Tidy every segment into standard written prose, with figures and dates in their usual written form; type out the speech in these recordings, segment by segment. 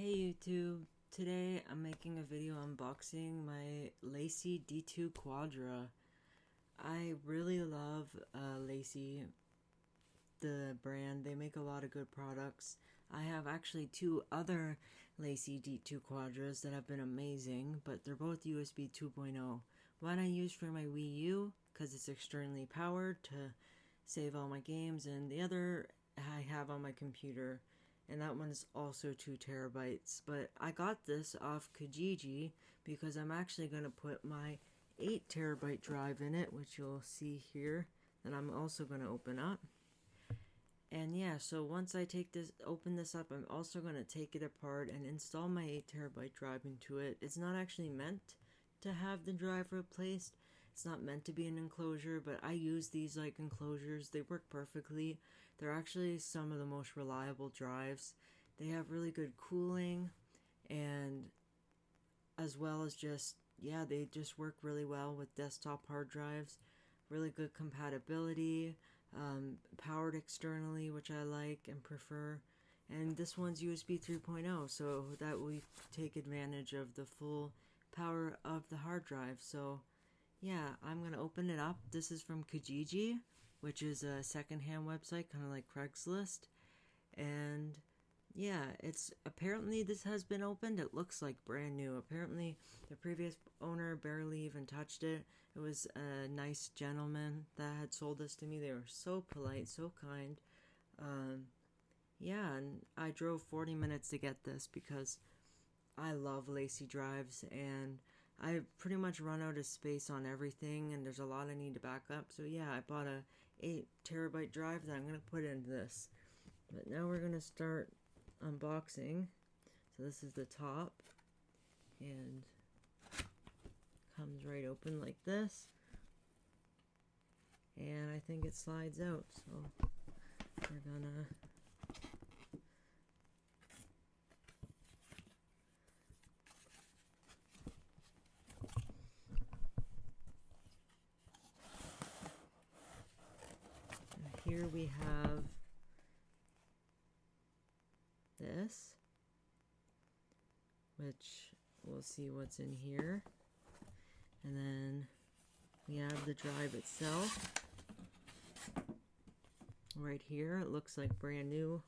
Hey YouTube, today I'm making a video unboxing my LaCie D2 Quadra. I really love LaCie, the brand. They make a lot of good products. I have actually two other LaCie D2 Quadras that have been amazing, but they're both USB 2.0. One I use for my Wii U because it's externally powered to save all my games, and the other I have on my computer, and that one is also 2 terabytes. But I got this off Kijiji because I'm actually going to put my 8 terabyte drive in it, which you'll see here, that I'm also going to open up. And yeah, so once I open this up, I'm also going to take it apart and install my 8 terabyte drive into it. It's not actually meant to have the drive replaced. It's not meant to be an enclosure, but I use these like enclosures. They work perfectly. They're actually some of the most reliable drives. They have really good cooling, and as well as they just work really well with desktop hard drives. Really good compatibility, powered externally, which I like and prefer. And this one's USB 3.0, so that we take advantage of the full power of the hard drive. So yeah, I'm going to open it up. This is from Kijiji, which is a secondhand website, kind of like Craigslist. And yeah, apparently this has been opened. It looks like brand new. Apparently the previous owner barely even touched it. It was a nice gentleman that had sold this to me. They were so polite, so kind. Yeah, and I drove 40 minutes to get this because I love LaCie drives, and I pretty much run out of space on everything, and there's a lot I need to back up. So yeah, I bought a 8 terabyte drive that I'm going to put into this. But now we're going to start unboxing. So this is the top, and comes right open like this. And I think it slides out, so we're gonna here we have this, which we'll see what's in here. And then we have the drive itself. Right here, it looks like brand new.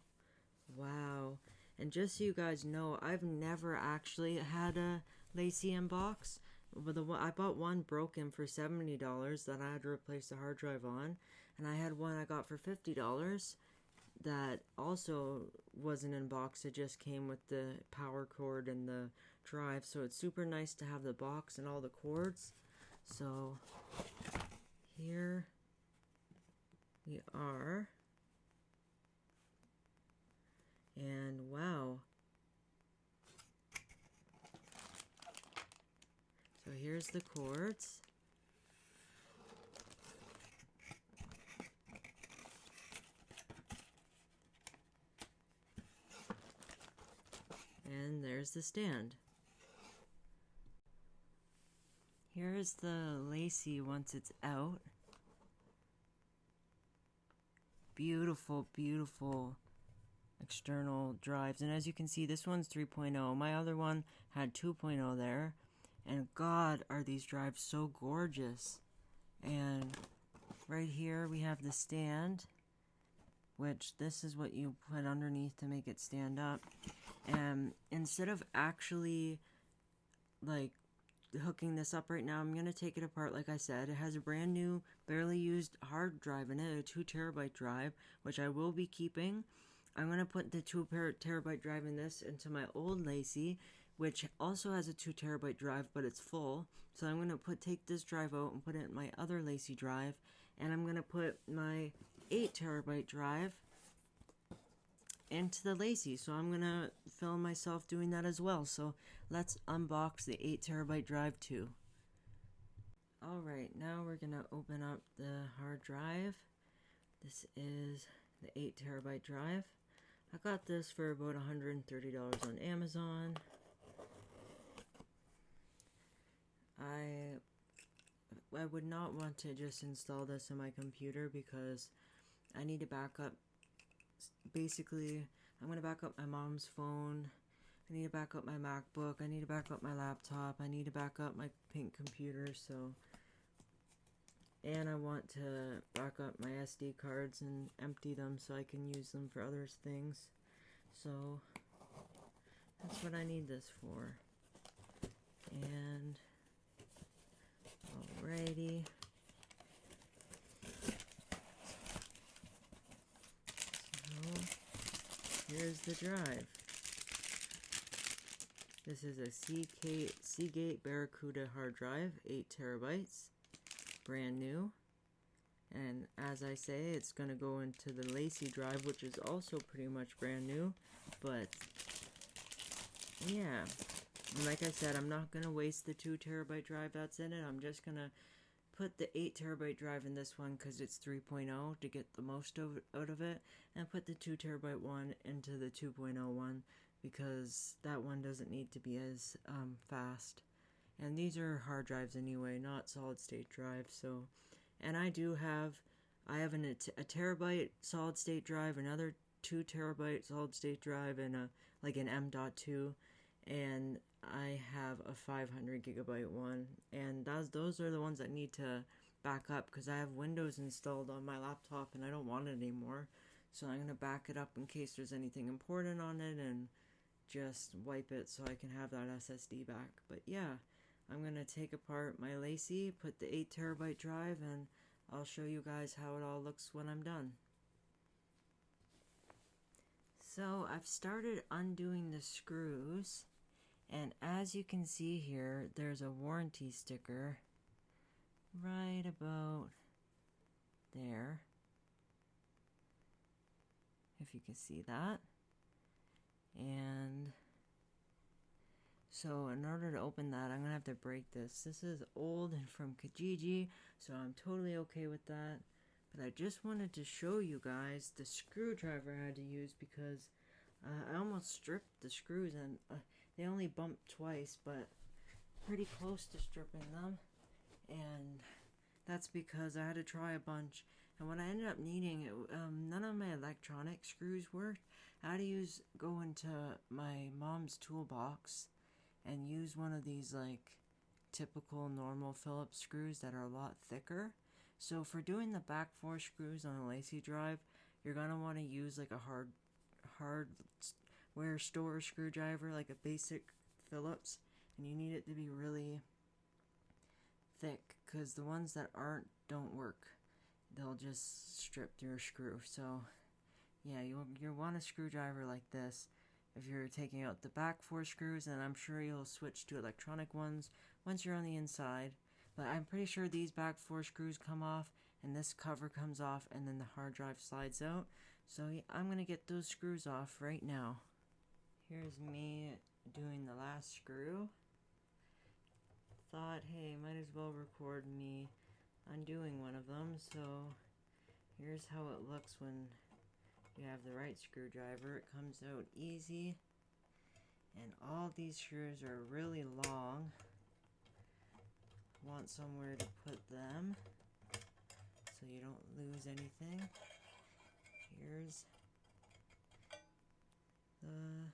Wow. And just so you guys know, I've never actually had a LaCie inbox. But I bought one broken for $70 that I had to replace the hard drive on. And I had one I got for $50 that also wasn't in box. It just came with the power cord and the drive. So it's super nice to have the box and all the cords. So here we are. And wow. So here's the cords. And there's the stand. Here is the LaCie once it's out. Beautiful, beautiful external drives. And as you can see, this one's 3.0. My other one had 2.0 there. And God, are these drives so gorgeous. And right here we have the stand, which this is what you put underneath to make it stand up. And instead of actually like hooking this up right now, I'm going to take it apart. Like I said, it has a brand new, barely used hard drive in it, a 2 terabyte drive, which I will be keeping. I'm going to put the 2 terabyte drive in this into my old LaCie, which also has a 2 terabyte drive, but it's full. So I'm going to take this drive out and put it in my other LaCie drive, and I'm going to put my 8 terabyte drive into the LaCie. So I'm going to film myself doing that as well. So let's unbox the 8 terabyte drive too. Alright, now we're going to open up the hard drive. This is the 8 terabyte drive. I got this for about $130 on Amazon. I would not want to just install this in my computer because I need to back up. Basically, I'm going to back up my mom's phone, I need to back up my MacBook, I need to back up my laptop, I need to back up my pink computer, and I want to back up my SD cards and empty them so I can use them for other things. So that's what I need this for. And alrighty. So here's the drive. This is a Seagate Barracuda hard drive, 8 terabytes, brand new. And as I say, it's going to go into the LaCie drive, which is also pretty much brand new. But yeah, and like I said, I'm not going to waste the 2 terabyte drive that's in it. I'm just going to put the 8 terabyte drive in this one because it's 3.0 to get the most out of it, and put the 2 terabyte one into the 2.0 one because that one doesn't need to be as fast. And these are hard drives anyway, not solid state drives. So, and I have a terabyte solid state drive, another 2 terabyte solid state drive, and like an M.2, and I have a 500 gigabyte one, and those are the ones that need to back up because I have Windows installed on my laptop and I don't want it anymore. So I'm gonna back it up in case there's anything important on it and just wipe it so I can have that SSD back. But yeah, I'm gonna take apart my LaCie, put the 8 terabyte drive, and I'll show you guys how it all looks when I'm done. So I've started undoing the screws, and as you can see here, there's a warranty sticker right about there, if you can see that. And so in order to open that, I'm gonna have to break this. This is old and from Kijiji, so I'm totally okay with that. But I just wanted to show you guys the screwdriver I had to use because I almost stripped the screws, and they only bumped twice, but pretty close to stripping them. And that's because I had to try a bunch. And what I ended up needing, none of my electronic screws worked. I had to go into my mom's toolbox and use one of these like typical normal Phillips screws that are a lot thicker. So for doing the back 4 screws on a LaCie drive, you're gonna want to use like a hardware store screwdriver, like a basic Phillips, and you need it to be really thick because the ones that don't work. They'll just strip through a screw. So yeah, you'll want a screwdriver like this if you're taking out the back 4 screws, and I'm sure you'll switch to electronic ones once you're on the inside. But I'm pretty sure these back 4 screws come off, and this cover comes off, and then the hard drive slides out. So yeah, I'm gonna get those screws off right now. Here's me doing the last screw. Thought, hey, might as well record me undoing one of them. So here's how it looks when you have the right screwdriver. It comes out easy, and all these screws are really long. Want somewhere to put them so you don't lose anything. Here's the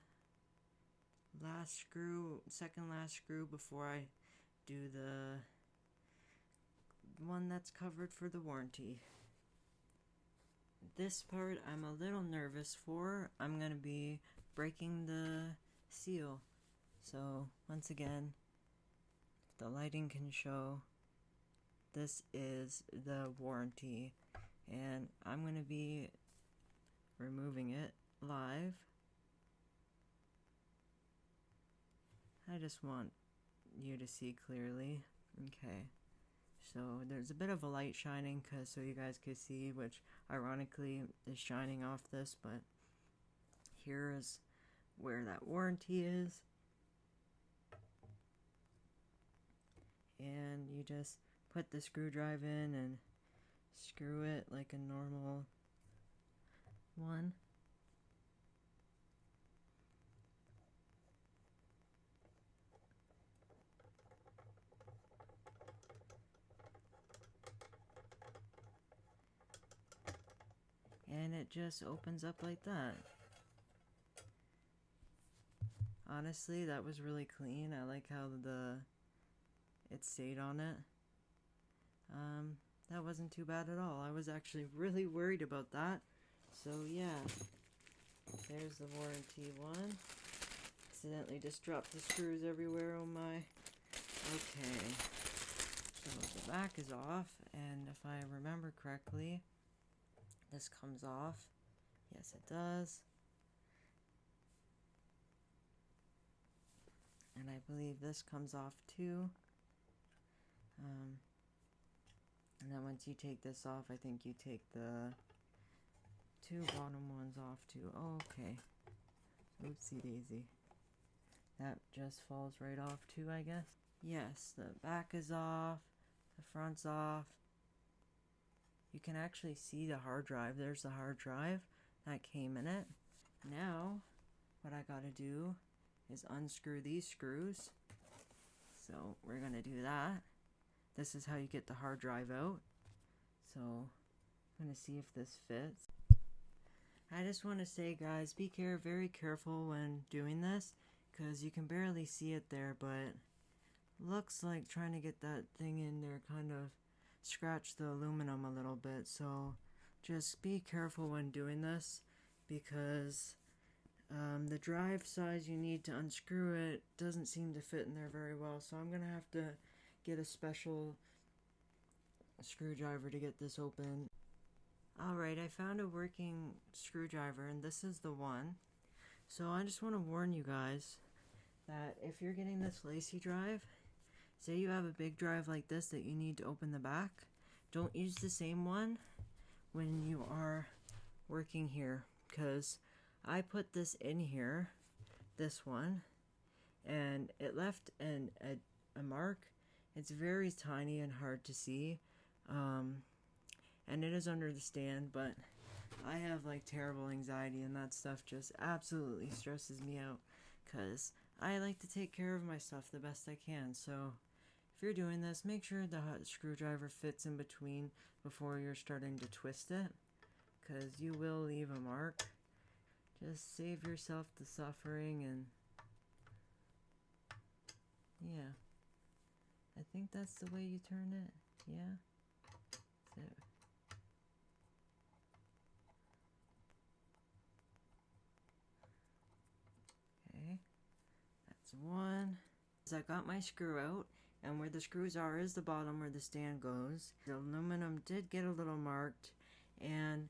last screw, second last screw before I do the one that's covered for the warranty. This part I'm a little nervous for. I'm gonna be breaking the seal. So once again, if the lighting can show, this is the warranty, and I'm gonna be removing it live. I just want you to see clearly. Okay, so there's a bit of a light shining so you guys can see, which ironically is shining off this, but here is where that warranty is. And you just put the screwdriver in and screw it like a normal one. And it just opens up like that. honestly, that was really clean. I like how it stayed on it. That wasn't too bad at all. I was actually really worried about that. So yeah, there's the warranty one. Accidentally just dropped the screws everywhere. Oh my. Okay, so the back is off, and if I remember correctly, this comes off. Yes, it does. And I believe this comes off too. And then once you take this off, I think you take the two bottom ones off too. Oh, okay. Oopsie daisy. That just falls right off too, I guess. Yes, the back is off. The front's off. You can actually see the hard drive. There's the hard drive that came in it. Now, what I gotta do is unscrew these screws. So we're gonna do that. This is how you get the hard drive out. So I'm gonna see if this fits. I just want to say, guys, be very careful when doing this, because you can barely see it there, but looks like trying to get that thing in there kind of scratched the aluminum a little bit. So just be careful when doing this, because the drive size you need to unscrew it doesn't seem to fit in there very well. So I'm gonna have to get a special screwdriver to get this open. Alright, I found a working screwdriver, and this is the one. So I just want to warn you guys that if you're getting this LaCie drive, say you have a big drive like this that you need to open the back, don't use the same one when you are working here, because I put this in here, this one, and it left a mark. It's very tiny and hard to see. And it is under the stand, but I have like terrible anxiety, and that stuff just absolutely stresses me out, because I like to take care of my stuff the best I can. So if you're doing this, make sure the screwdriver fits in between before you're starting to twist it, because you will leave a mark. Just save yourself the suffering, and yeah, I think that's the way you turn it. Yeah, so okay, that's one. So I got my screw out, and where the screws are is the bottom where the stand goes. The aluminum did get a little marked, and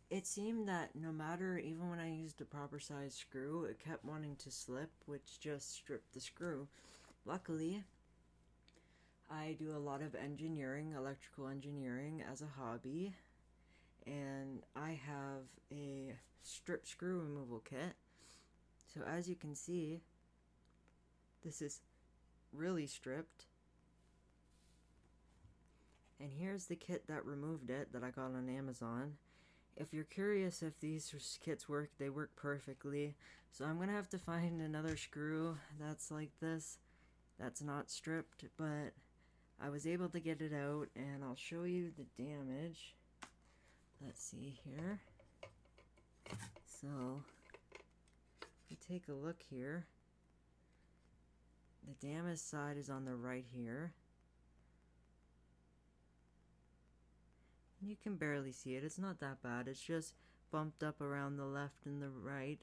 it seemed that no matter, even when I used a proper size screw, it kept wanting to slip, which just stripped the screw. Luckily, I do a lot of engineering, electrical engineering as a hobby, and I have a strip screw removal kit. So as you can see, this is really stripped. And here's the kit that removed it that I got on Amazon. If you're curious if these kits work, they work perfectly. So I'm gonna have to find another screw that's like this, that's not stripped, but I was able to get it out, and I'll show you the damage. Let's see here. So if you take a look here, the damaged side is on the right here. You can barely see it. It's not that bad. It's just bumped up around the left and the right.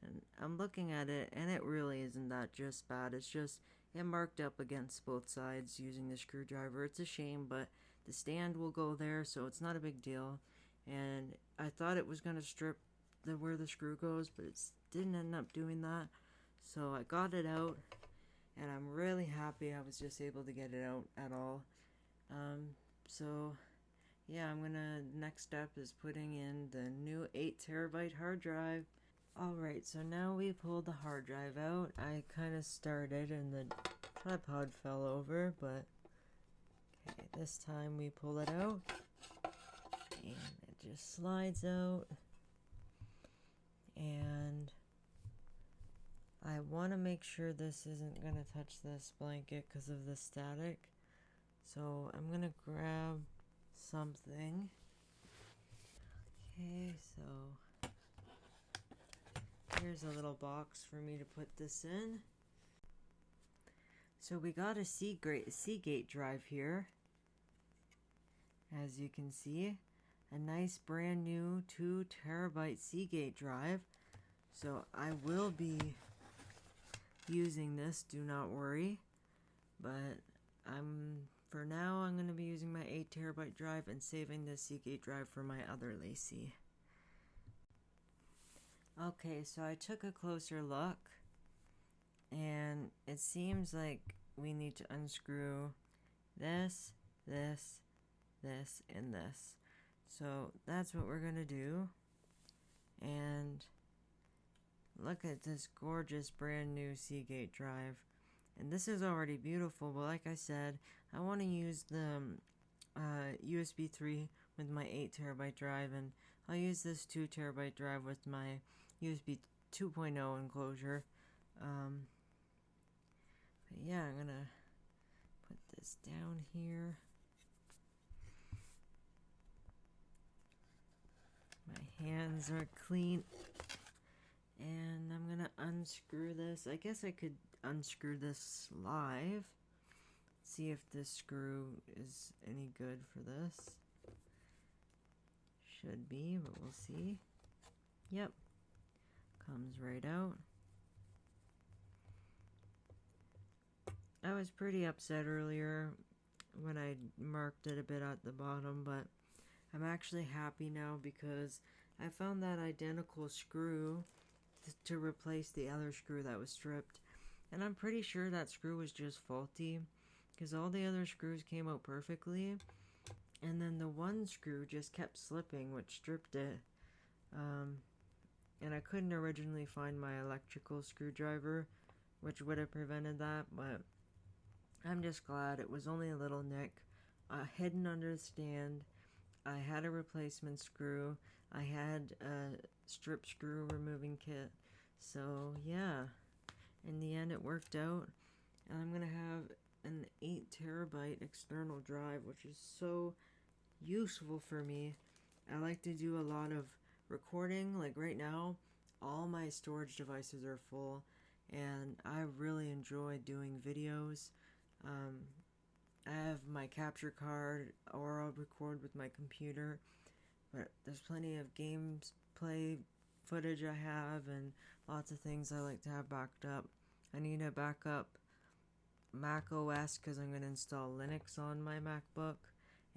And I'm looking at it, and it really isn't that just bad. It's just it marked up against both sides using the screwdriver. It's a shame, but the stand will go there, so it's not a big deal. And I thought it was going to strip where the screw goes, but it didn't end up doing that. So I got it out, and I'm really happy I was just able to get it out at all. So yeah, next step is putting in the new 8TB hard drive. Alright, so now we pulled the hard drive out. I kind of started and the tripod fell over, but okay, this time we pull it out and it just slides out. And I want to make sure this isn't going to touch this blanket because of the static. So I'm going to grab something. Okay, so here's here's a little box for me to put this in. So we got a Seagate drive here. As you can see, a nice brand new 2 terabyte Seagate drive. So I will be using this, do not worry. But for now I'm going to be using my 8 terabyte drive and saving the Seagate drive for my other LaCie. Okay, so I took a closer look, and it seems like we need to unscrew this, this, this, and this. So that's what we're gonna do. And look at this gorgeous brand new Seagate drive. And this is already beautiful, but like I said, I want to use the USB 3 with my 8 terabyte drive, and I'll use this 2 terabyte drive with my USB 2.0 enclosure. But yeah, I'm gonna put this down here. My hands are clean, and I'm gonna unscrew this. I guess I could unscrew this live. See if this screw is any good for this. Should be, but we'll see. Yep. Comes right out. I was pretty upset earlier when I marked it a bit at the bottom, but I'm actually happy now because I found that identical screw to replace the other screw that was stripped. And I'm pretty sure that screw was just faulty because all the other screws came out perfectly. And then the one screw just kept slipping, which stripped it. And I couldn't originally find my electrical screwdriver, which would have prevented that, but I'm just glad it was only a little nick hidden under the stand. I had a replacement screw. I had a strip screw removing kit. So yeah, in the end it worked out. And I'm gonna have an 8 terabyte external drive, which is so useful for me. I like to do a lot of recording. Like right now, all my storage devices are full, and I really enjoy doing videos. I have my capture card, or I'll record with my computer, but there's plenty of gameplay footage I have, and lots of things I like to have backed up. I need to back up Mac OS because I'm going to install Linux on my MacBook,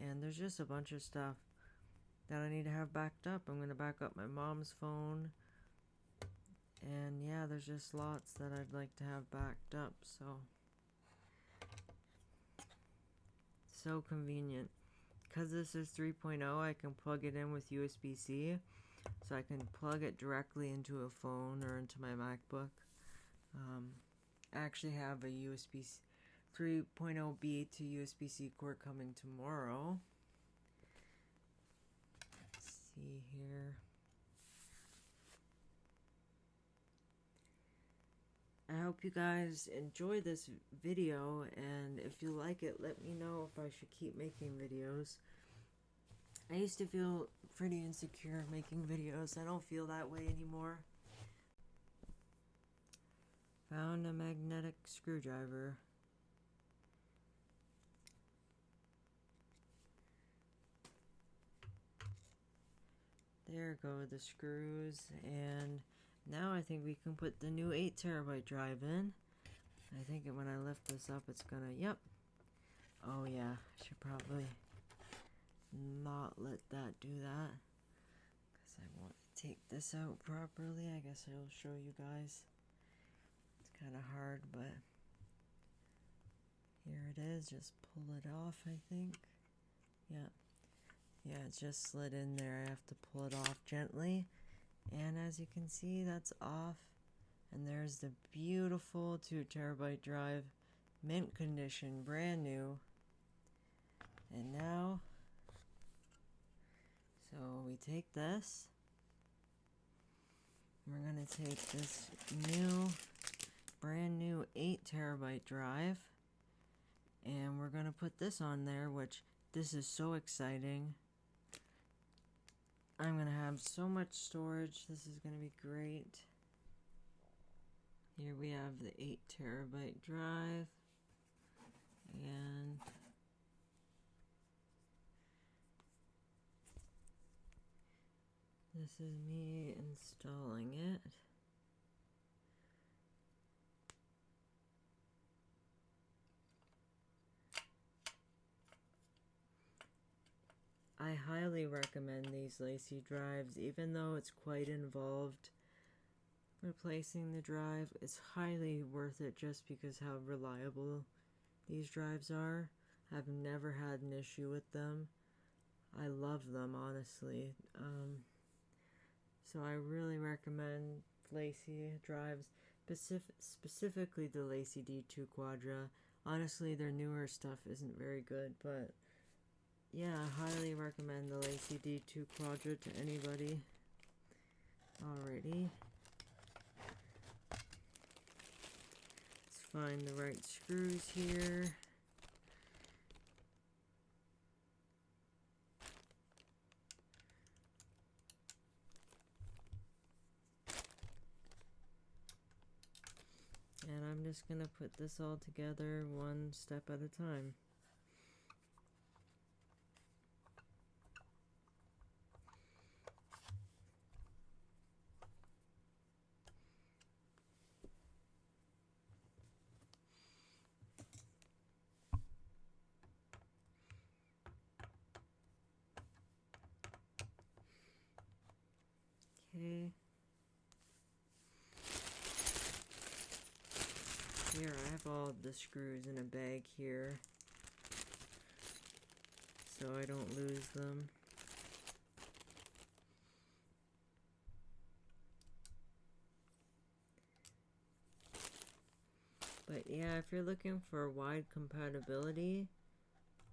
and there's just a bunch of stuff that I need to have backed up. I'm going to back up my mom's phone, and yeah, there's just lots that I'd like to have backed up, so convenient. Because this is 3.0, I can plug it in with USB-C, so I can plug it directly into a phone or into my MacBook. I actually have a USB 3.0B to USB-C cord coming tomorrow. Let's see here. I hope you guys enjoy this video, and if you like it, let me know if I should keep making videos. I used to feel pretty insecure making videos. I don't feel that way anymore. Found a magnetic screwdriver. There go the screws, and now I think we can put the new 8 terabyte drive in. I think when I lift this up, it's gonna, yep. Oh yeah, I should probably not let that do that, because I want to take this out properly. I guess I'll show you guys. It's kind of hard, but here it is. Just pull it off, I think. Yeah, it just slid in there. I have to pull it off gently. And as you can see, that's off. And there's the beautiful 2 terabyte drive, mint condition, brand new. And now, so we take this. We're going to take this brand new 8 terabyte drive. And we're going to put this on there, which this is so exciting. I'm going to have so much storage. This is going to be great. Here we have the 8TB drive, and this is me installing it. I highly recommend these LaCie drives, even though it's quite involved. Replacing the drive is highly worth it just because how reliable these drives are. I've never had an issue with them. I love them, honestly. So I really recommend LaCie drives, specifically the LaCie D2 Quadra. Honestly, their newer stuff isn't very good, but yeah, I highly recommend the LaCie D2 Quadra to anybody. Alrighty. Let's find the right screws here. And I'm just gonna put this all together one step at a time. Okay. Here, I have all the screws in a bag here, so I don't lose them. But yeah, if you're looking for wide compatibility,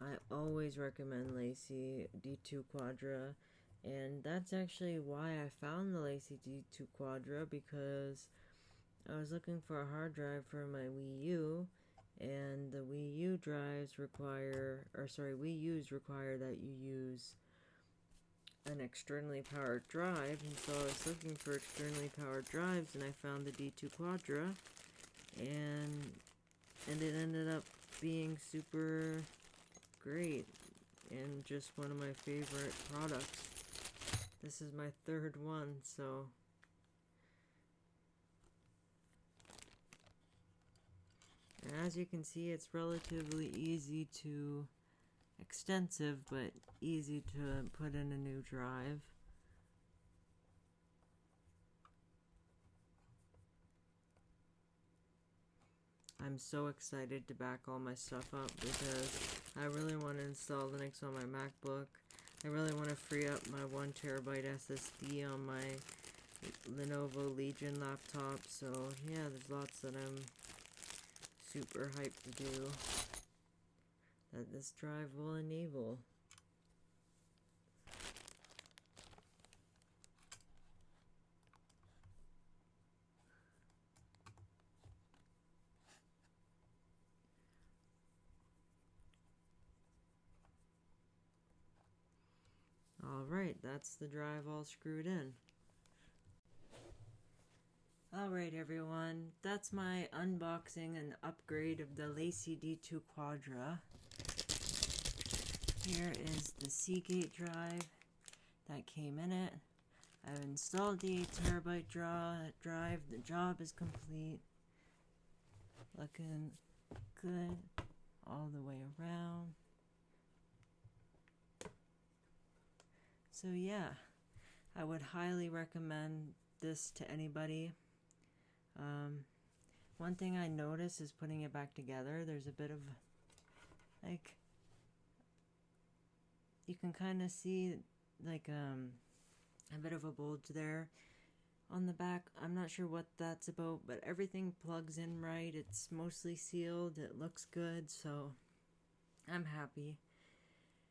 I always recommend LaCie D2 Quadra. And that's actually why I found the LaCie D2 Quadra, because I was looking for a hard drive for my Wii U, and the Wii U drives require, Wii U's require that you use an externally powered drive, and so I was looking for externally powered drives, and I found the D2 Quadra, and it ended up being super great, and just one of my favorite products. This is my third one, so and as you can see, it's relatively easy to extensive, but easy to put in a new drive. I'm so excited to back all my stuff up because I really want to install Linux on my MacBook. I really want to free up my 1TB SSD on my Lenovo Legion laptop. So yeah, there's lots that I'm super hyped to do that this drive will enable. Alright, that's the drive all screwed in. Alright everyone, that's my unboxing and upgrade of the LaCie D2 Quadra. Here is the Seagate drive that came in it. I've installed the 8TB drive. The job is complete. Looking good all the way around. So yeah, I would highly recommend this to anybody. One thing I noticed is putting it back together, there's a bit of, like, you can kind of see, like, a bit of a bulge there on the back. I'm not sure what that's about, but everything plugs in right. It's mostly sealed. It looks good, so I'm happy.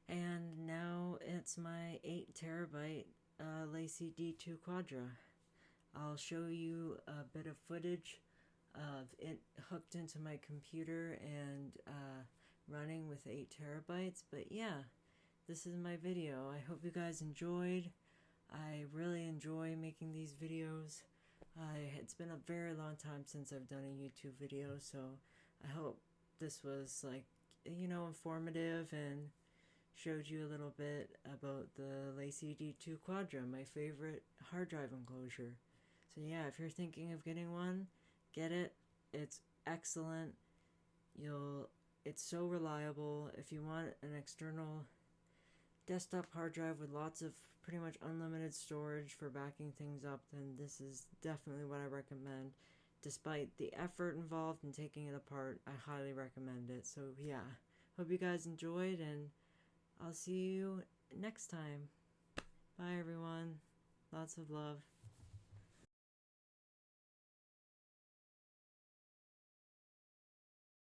And now it's my 8TB LaCie D2 Quadra. I'll show you a bit of footage of it hooked into my computer and running with 8TB. But yeah, this is my video. I hope you guys enjoyed. I really enjoy making these videos. It's been a very long time since I've done a YouTube video, so I hope this was like, informative and showed you a little bit about the LaCie D2 Quadra, my favorite hard drive enclosure. So yeah, if you're thinking of getting one, get it. It's excellent. You'll it's so reliable. If you want an external desktop hard drive with lots of pretty much unlimited storage for backing things up, then this is definitely what I recommend. Despite the effort involved in taking it apart, I highly recommend it. So yeah, hope you guys enjoyed, and I'll see you next time. Bye everyone. Lots of love.